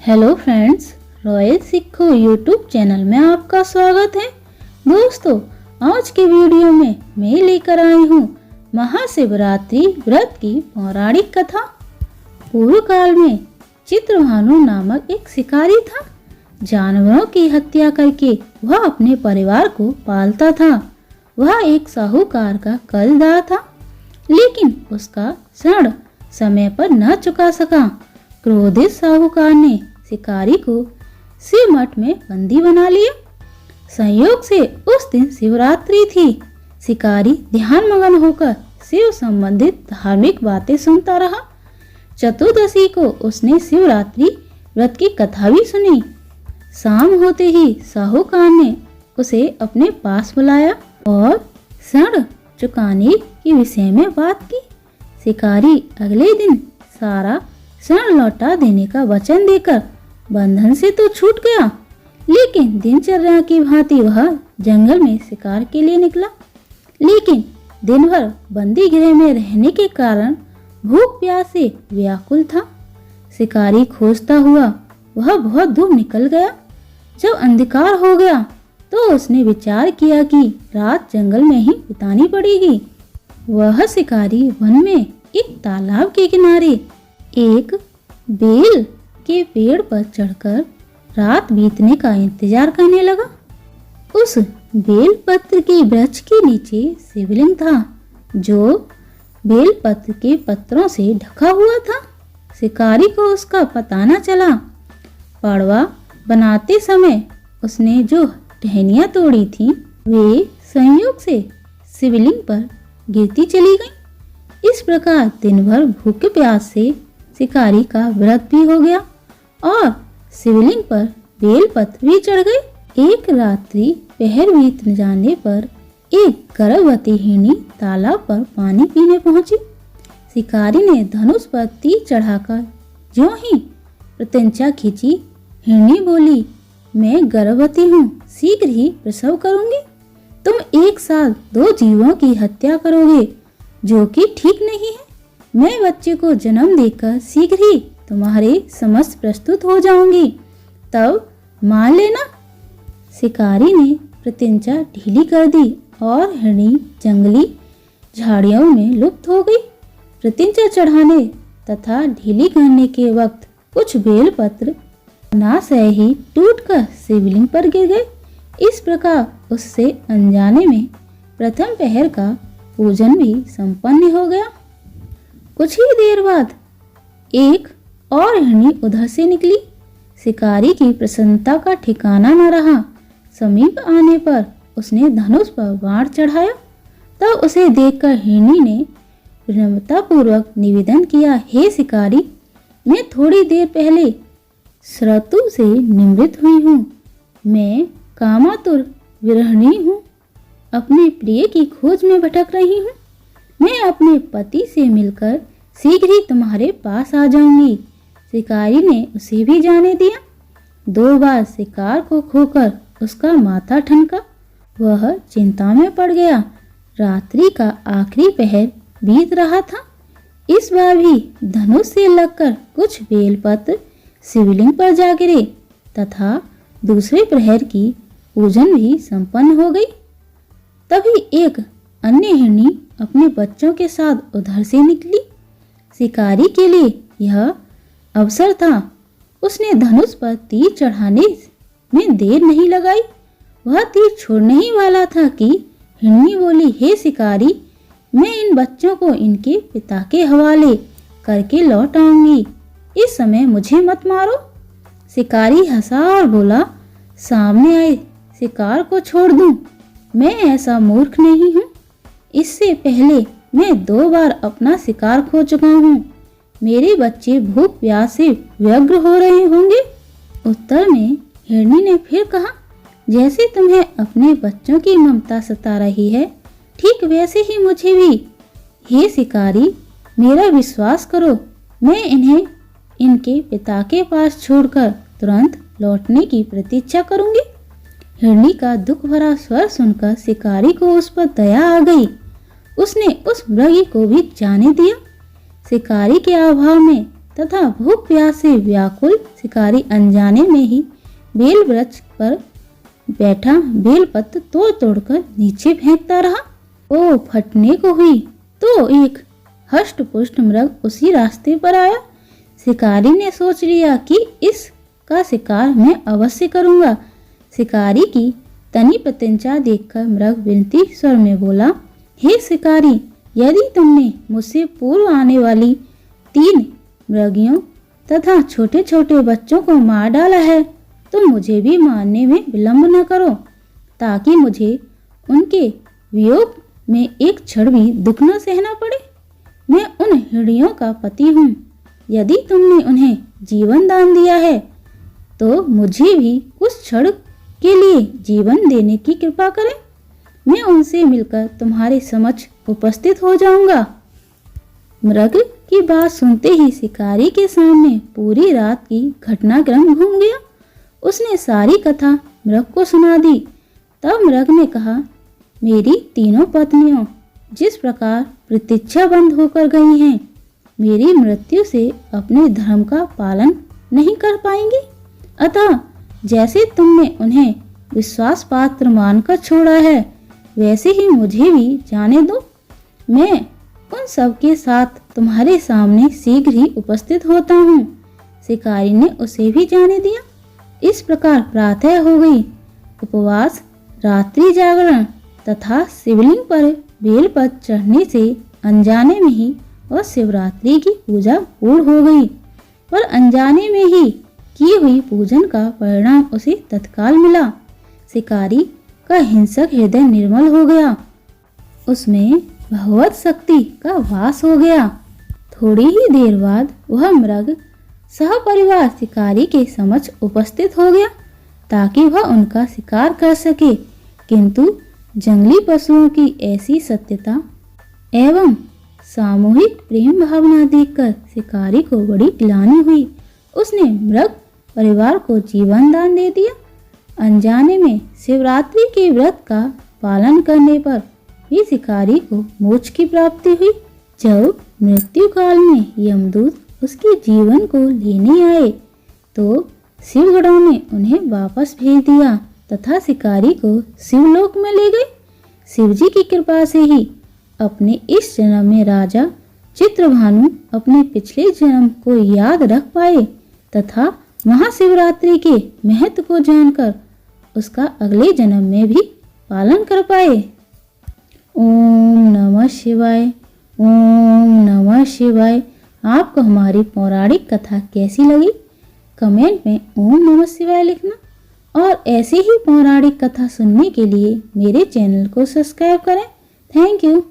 Hello friends, royal सिक्खो YouTube channel में आपका स्वागत है। दोस्तों, आज के वीडियो में मैं लेकर आई हूँ महाशिवरात्रि व्रत की पौराणिक कथा। पूर्व काल में चित्रभानु नामक एक शिकारी था। जानवरों की हत्या करके वह अपने परिवार को पालता था। वह एक साहूकार का कर्जदार था, लेकिन उसका ऋण समय पर न चुका सका। क्रोधित साहूकार ने शिकारी को शिव मठ में बंदी बना लिया। संयोग से उस दिन शिवरात्रि थी। शिकारी ध्यान मगन होकर शिव संबंधित धार्मिक बातें सुनता रहा। चतुर्दशी को उसने शिवरात्रि व्रत की कथा भी सुनी। शाम होते ही साहूकार ने उसे अपने पास बुलाया और ऋण चुकाने के विषय में बात की। शिकारी अगले दिन सारा ऋण लौटा देने का वचन देकर बंधन से तो छूट गया, लेकिन दिनचर्या की भांति वह जंगल में शिकार के लिए निकला। लेकिन दिन भर बंदी गृह में रहने के कारण भूख प्यास से व्याकुल था। शिकारी खोजता हुआ वह बहुत दूर निकल गया। जब अंधकार हो गया तो उसने विचार किया कि रात जंगल में ही बितानी पड़ेगी। वह शिकारी वन में एक तालाब के किनारे एक बेल के पेड़ पर चढ़कर रात बीतने का इंतजार करने लगा। उस बेल पत्र के वृक्ष के नीचे शिवलिंग था, जो बेल पत्र के पत्रों से ढका हुआ था। शिकारी को उसका पता न चला। पड़वा बनाते समय उसने जो टहनियाँ तोड़ी थी, वे संयोग से शिवलिंग पर गिरती चली गईं। इस प्रकार दिन भर भूखे प्यास से शिकारी का व्रत भी हो गया और शिवलिंग पर बेलपत्र भी चढ़ गए। एक रात्रि पहर बीत जाने पर एक गर्भवती हिरनी तालाब पर पानी पीने पहुंची। शिकारी ने धनुष पर तीर चढ़ाकर ज्यों ही प्रत्यंचा खींची, हिरनी बोली, मैं गर्भवती हूँ, शीघ्र ही प्रसव करूंगी। तुम एक साथ दो जीवों की हत्या करोगे, जो कि ठीक नहीं है। मैं बच्चे को जन्म देकर शीघ्र ही तुम्हारे समस्त प्रस्तुत हो जाऊंगी, तब मान लेना। शिकारी ने प्रत्यंचा ढीली कर दी और हिरनी जंगली झाड़ियों में लुप्त हो गई। प्रत्यंचा चढ़ाने तथा ढीली करने के वक्त कुछ बेलपत्र नासह ही टूटकर शिवलिंग पर गिर गए। इस प्रकार उससे अनजाने में प्रथम पहर का पूजन भी संपन्न हो गया। कुछ ही देर बाद एक और हिरनी उधर से निकली। शिकारी की प्रसन्नता का ठिकाना न रहा। समीप आने पर उसने धनुष पर बाण चढ़ाया। तब उसे देखकर हिरनी ने विनम्रता पूर्वक निवेदन किया, हे शिकारी, मैं थोड़ी देर पहले श्रतु से निवृत्त हुई हूँ। मैं कामातुर विरहिणी हूँ, अपने प्रिय की खोज में भटक रही हूँ। मैं अपने पति से मिलकर शीघ्र ही तुम्हारे पास आ जाऊंगी। शिकारी ने उसे भी जाने दिया। 2 बार शिकार को खोकर उसका माथा ठनका। वह चिंता में पड़ गया। रात्रि का आखिरी पहर बीत रहा था। इस बार भी धनुष से लगकर कुछ बेलपत्र शिवलिंग पर जा गिरे तथा दूसरे प्रहर की पूजन भी संपन्न हो गई। तभी एक अन्य हिरनी अपने बच्चों के साथ उधर से निकली। शिकारी के लिए यह अवसर था। उसने धनुष पर तीर चढ़ाने में देर नहीं लगाई। वह तीर छोड़ने ही वाला था कि हिरनी बोली, हे शिकारी, मैं इन बच्चों को इनके पिता के हवाले करके लौट आऊंगी। इस समय मुझे मत मारो। शिकारी हंसा और बोला, सामने आए शिकार को छोड़ दूं? मैं ऐसा मूर्ख नहीं हूँ। इससे पहले मैं 2 बार अपना शिकार खो चुका हूँ। मेरे बच्चे भूख प्यास से व्यग्र हो रहे होंगे। उत्तर में हिरनी ने फिर कहा, जैसे तुम्हें अपने बच्चों की ममता सता रही है, ठीक वैसे ही मुझे भी। हे शिकारी, मेरा विश्वास करो, मैं इन्हें इनके पिता के पास छोड़कर तुरंत लौटने की प्रतीक्षा करूंगी। हिरनी का दुख भरा स्वर सुनकर शिकारी को उस पर दया आ गई। उसने उस मृगी को भी जाने दिया। शिकारी के अभाव में तथा भूख प्यास से व्याकुल शिकारी अनजाने में ही बेल वृक्ष पर बैठा बेलपत्र तोड़ तोड़कर नीचे फेंकता रहा। ओ फटने को हुई तो एक हष्ट पुष्ट मृग उसी रास्ते पर आया। शिकारी ने सोच लिया कि इसका शिकार मैं अवश्य करूंगा। शिकारी की तनी प्रत्यंचा देखकर मृग विनती स्वर में बोला, हे शिकारी, यदि तुमने मुझसे पूर्व आने वाली 3 मृगियों तथा छोटे छोटे बच्चों को मार डाला है तो मुझे भी मारने में विलंब न करो, ताकि मुझे उनके वियोग में एक क्षण भी दुख न सहना पड़े। मैं उन हिड़ियों का पति हूँ। यदि तुमने उन्हें जीवन दान दिया है तो मुझे भी कुछ क्षण के लिए जीवन देने की कृपा करें। मैं उनसे मिलकर तुम्हारे समक्ष उपस्थित हो जाऊंगा। मृग की बात सुनते ही शिकारी के सामने पूरी रात की घटनाक्रम घूम गया। उसने सारी कथा मृग को सुना दी। तब मृग ने कहा, मेरी 3 पत्नियों जिस प्रकार प्रतीक्षाबंद होकर गई हैं, मेरी मृत्यु से अपने धर्म का पालन नहीं कर पाएंगी। अतः जैसे तुमने उन्हें विश्वास पात्र मानकर छोड़ा है, वैसे ही मुझे भी जाने दो। मैं उन सब के साथ तुम्हारे सामने शीघ्र ही उपस्थित होता हूँ। शिकारी ने उसे भी जाने दिया। इस प्रकार प्रातः हो गई। उपवास, रात्रि जागरण तथा शिवलिंग पर बेलपत्र चढ़ने से अनजाने में ही और शिवरात्रि की पूजा पूर्ण हो गई। पर अनजाने में ही की हुई पूजन का परिणाम उसे तत्काल मिला। शिकारी का हिंसक हृदय निर्मल हो गया। उसमें भगवत शक्ति का वास हो गया। थोड़ी ही देर बाद वह मृग सहपरिवार शिकारी के समक्ष उपस्थित हो गया ताकि वह उनका शिकार कर सके। किंतु जंगली पशुओं की ऐसी सत्यता एवं सामूहिक प्रेम भावना देखकर शिकारी को बड़ी ग्लानि हुई। उसने मृग परिवार को जीवन दान दे दिया। अनजाने में शिवरात्रि के व्रत का पालन करने पर भी शिकारी को मोक्ष की प्राप्ति हुई। जब मृत्यु काल में यमदूत उसके जीवन को लेने आए तो शिवगणों ने उन्हें वापस भेज दिया तथा शिकारी को शिवलोक में ले गए। शिवजी की कृपा से ही अपने इस जन्म में राजा चित्रभानु अपने पिछले जन्म को याद रख पाए तथा महाशिवरात्रि के महत्व को जानकर उसका अगले जन्म में भी पालन कर पाए। ओम नमः शिवाय। ओम नमः शिवाय। आपको हमारी पौराणिक कथा कैसी लगी कमेंट में ओम नमः शिवाय लिखना और ऐसे ही पौराणिक कथा सुनने के लिए मेरे चैनल को सब्सक्राइब करें। Thank you.